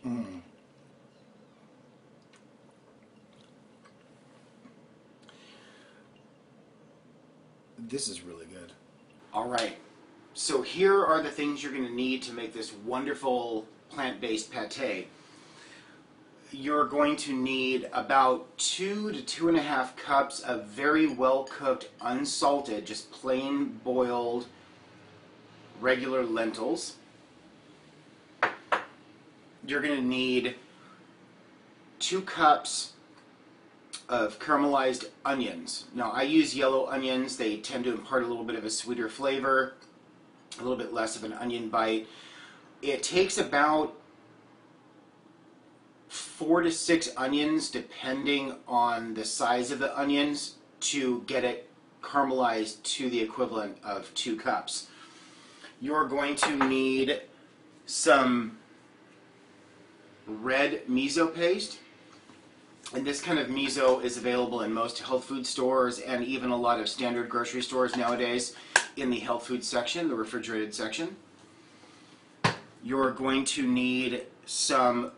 Mm. This is really good. All right, so here are the things you're going to need to make this wonderful plant-based pate. You're going to need about 2 to 2.5 cups of very well-cooked, unsalted, just plain boiled, regular lentils. You're going to need 2 cups of caramelized onions. Now, I use yellow onions. They tend to impart a little bit of a sweeter flavor, a little bit less of an onion bite. It takes about 4 to 6 onions, depending on the size of the onions, to get it caramelized to the equivalent of 2 cups. You're going to need some red miso paste. And this kind of miso is available in most health food stores and even a lot of standard grocery stores nowadays in the health food section, the refrigerated section. You're going to need some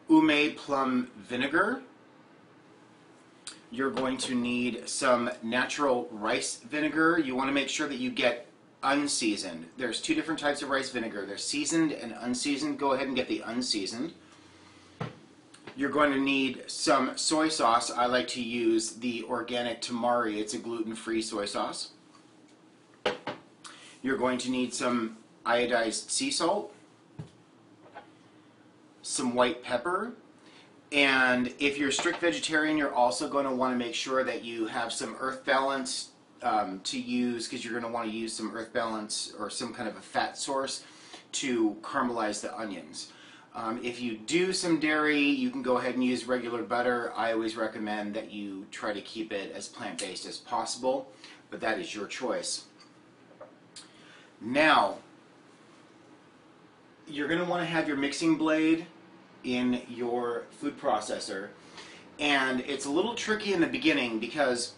ume plum vinegar. You're going to need some natural rice vinegar. You want to make sure that you get unseasoned. There's 2 different types of rice vinegar. There's seasoned and unseasoned. Go ahead and get the unseasoned. You're going to need some soy sauce. I like to use the organic tamari. It's a gluten-free soy sauce. You're going to need some iodized sea salt, some white pepper, and if you're a strict vegetarian, you're also going to want to make sure that you have some earth balance to use, because you're going to want to use some earth balance or some kind of a fat source to caramelize the onions. If you do some dairy, you can go ahead and use regular butter. I always recommend that you try to keep it as plant-based as possible, but that is your choice. Now, you're going to want to have your mixing blade in your food processor, and it's a little tricky in the beginning because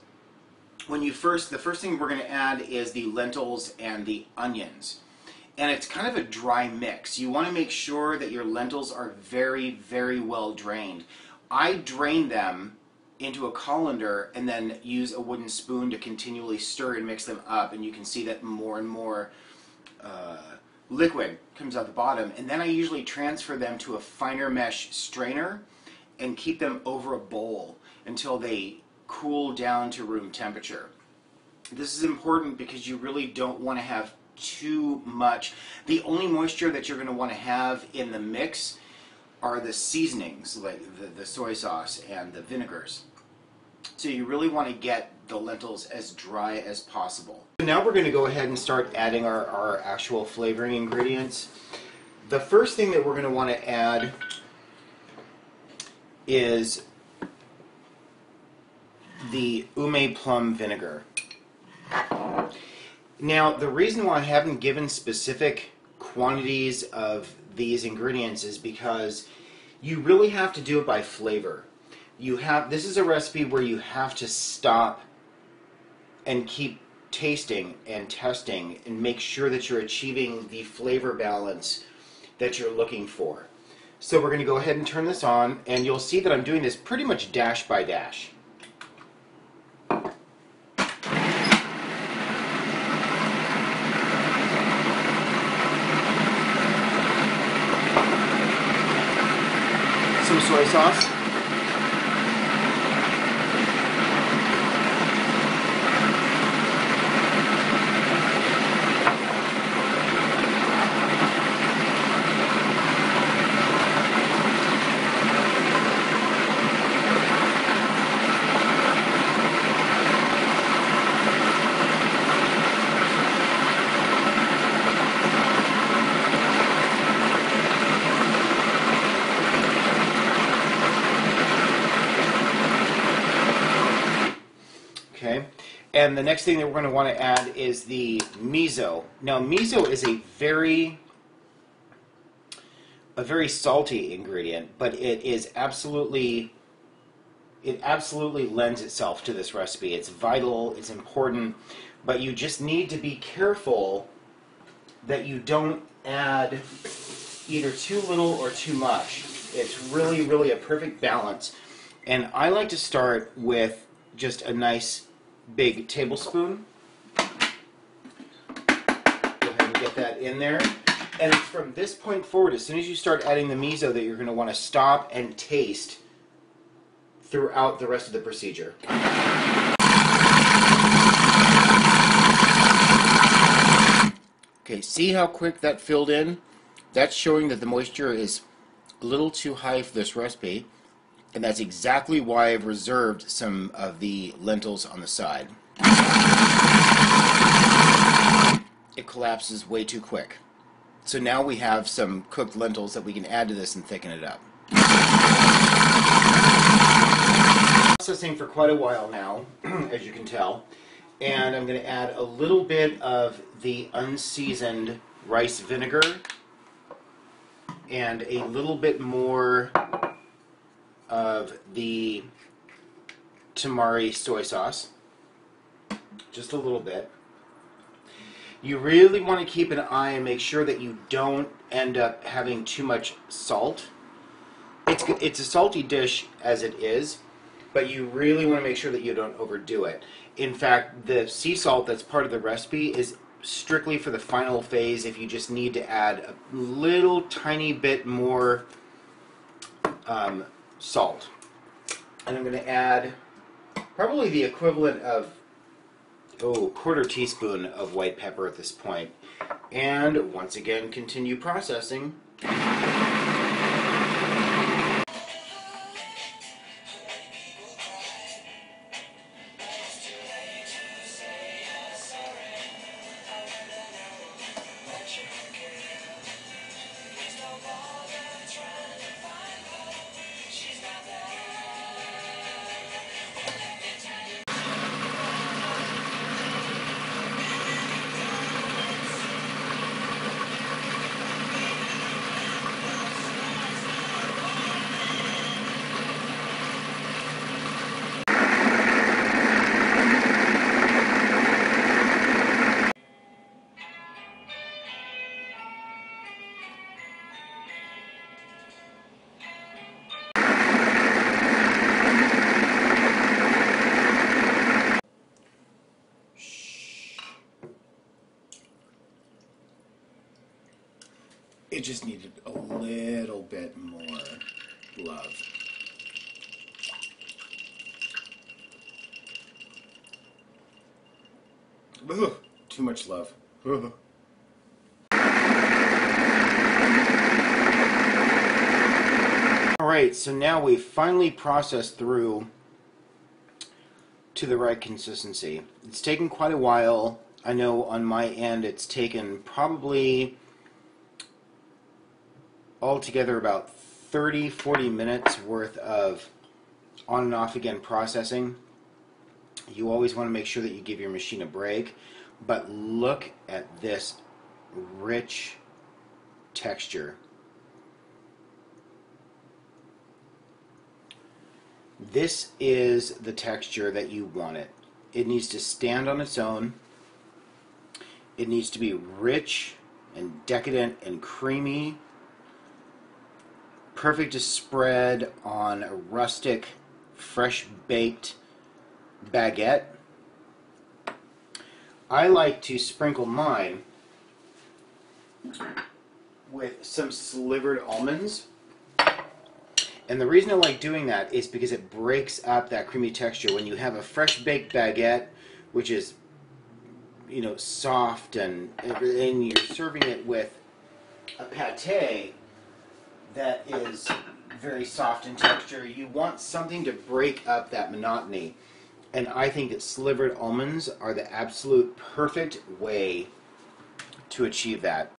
when the first thing we're going to add is the lentils and the onions. And it's kind of a dry mix. You want to make sure that your lentils are very, very well drained. I drain them into a colander and then use a wooden spoon to continually stir and mix them up, and you can see that more and more liquid comes out the bottom. And then I usually transfer them to a finer mesh strainer and keep them over a bowl until they cool down to room temperature. This is important because you really don't want to have too much. The only moisture that you're going to want to have in the mix are the seasonings, like the soy sauce and the vinegars. So you really want to get the lentils as dry as possible. So now we're going to go ahead and start adding our actual flavoring ingredients. The first thing that we're going to want to add is the ume plum vinegar. Now, the reason why I haven't given specific quantities of these ingredients is because you really have to do it by flavor. This is a recipe where you have to stop and keep tasting and testing and make sure that you're achieving the flavor balance that you're looking for. So we're going to go ahead and turn this on, and you'll see that I'm doing this pretty much dash by dash. Some soy sauce. Okay, and the next thing that we're going to want to add is the miso. Now, miso is a very salty ingredient, but it absolutely lends itself to this recipe. It's vital, it's important, but you just need to be careful that you don't add either too little or too much. It's really, really a perfect balance. And I like to start with just a nice big tablespoon. Go ahead and get that in there. And it's from this point forward, as soon as you start adding the miso, that you're going to want to stop and taste throughout the rest of the procedure. Okay, see how quick that filled in? That's showing that the moisture is a little too high for this recipe, and that's exactly why I've reserved some of the lentils on the side. It collapses way too quick. So now we have some cooked lentils that we can add to this and thicken it up. Processing for quite a while now, as you can tell, and I'm going to add a little bit of the unseasoned rice vinegar and a little bit more of the tamari soy sauce, just a little bit. You really want to keep an eye and make sure that you don't end up having too much salt. It's a salty dish as it is, but you really want to make sure that you don't overdo it. In fact, the sea salt that's part of the recipe is strictly for the final phase if you just need to add a little tiny bit more salt. And I'm going to add probably the equivalent of quarter teaspoon of white pepper at this point. And once again, continue processing. It just needed a little bit more love. Ugh, too much love. Ugh. Alright, so now we've finally processed through to the right consistency. It's taken quite a while. I know on my end it's taken probably altogether about 30-40 minutes worth of on and off again processing. You always want to make sure that you give your machine a break, but look at this rich texture. This is the texture that you want it. It needs to stand on its own. It needs to be rich and decadent and creamy. Perfect to spread on a rustic, fresh baked baguette. I like to sprinkle mine with some slivered almonds. And the reason I like doing that is because it breaks up that creamy texture. When you have a fresh baked baguette, which is, you know, soft, and you're serving it with a pate that is very soft in texture, you want something to break up that monotony. And I think that slivered almonds are the absolute perfect way to achieve that.